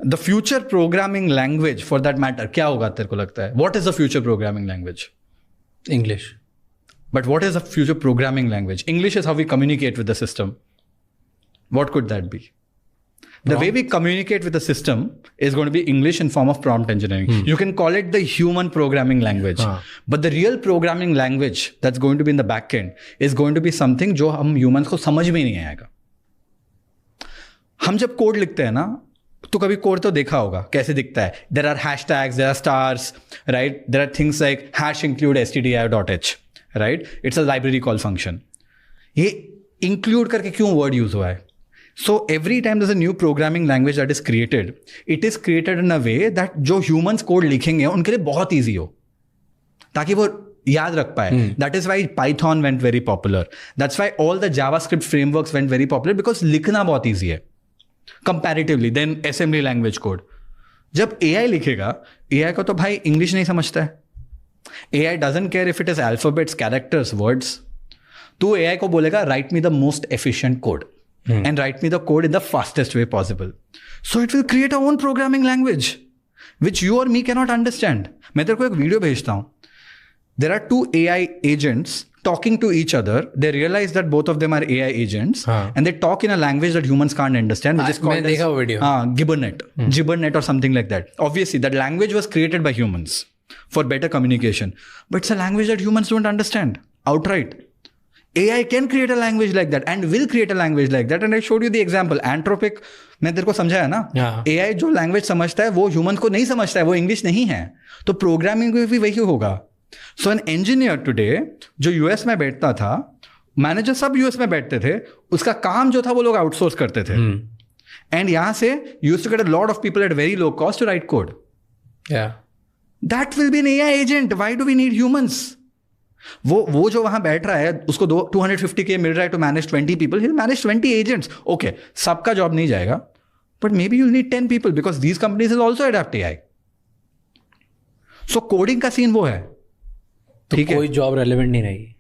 The future programming language for that matter क्या होगा तेरे को लगता है? What is the future programming language? English. But what is a future programming language? English is how we communicate with the system. What could that be? The way we communicate with the system is going to be English in form of prompt engineering. You can call it the human programming language. But the real programming language that's going to be in the back end is going to be something जो हम humans को समझ में नहीं आएगा. हम जब code लिखते हैं ना, तो कभी कोड तो देखा होगा कैसे दिखता है. There are hashtags, there are stars, right? There are things like hash include stdio.h. Right, it's a library call function. ये इंक्लूड करके क्यों वर्ड यूज हुआ है? So every time there is a new programming language that is created, it is created in a way that जो humans code लिखेंगे उनके लिए बहुत ईजी हो, ताकि वो याद रख पाए. That is why Python went very popular. That's why all the JavaScript frameworks went very popular, because लिखना बहुत ईजी है comparatively than assembly language code. जब AI लिखेगा, AI को तो भाई इंग्लिश नहीं समझता है. AI doesn't care if it is alphabets, characters, words. तू AI को बोलेगा write me the most efficient code and write me the code in the fastest way possible. So it will create our own programming language which you or me cannot understand. मैं तेरे को एक video भेजता हूँ. There are two AI agents talking to each other. They realize that both of them are AI agents and they talk in a language that humans can't understand, which is called Gibbernet or something like that. Obviously that language was created by humans for better communication, but it's a language that humans don't understand outright. AI can create a language like that and will create a language like that, and I showed you the example. Anthropic, मैं तेरे को समझाया ना, AI जो language समझता है वो human को नहीं समझता है, वो इंग्लिश नहीं है. तो प्रोग्रामिंग में भी वही होगा. सो एन इंजीनियर टुडे जो यूएस में बैठता था, मैनेजर सब यूएस में बैठते थे, उसका काम जो था वो लोग आउटसोर्स करते थे. एंड यहाँ से used to get a lot of people at very low cost to write code. That will be an AI agent. Why do we need humans? वो जो वहां बैठ रहा है, उसको 250K मिल रहा है to manage 20 people. He'll manage 20 agents. Okay, सबका जॉब नहीं जाएगा, but maybe you'll need 10 people because these companies will also adapt AI. So coding का सीन वो है. तो कोई जॉब रेलेवेंट नहीं रहेगी.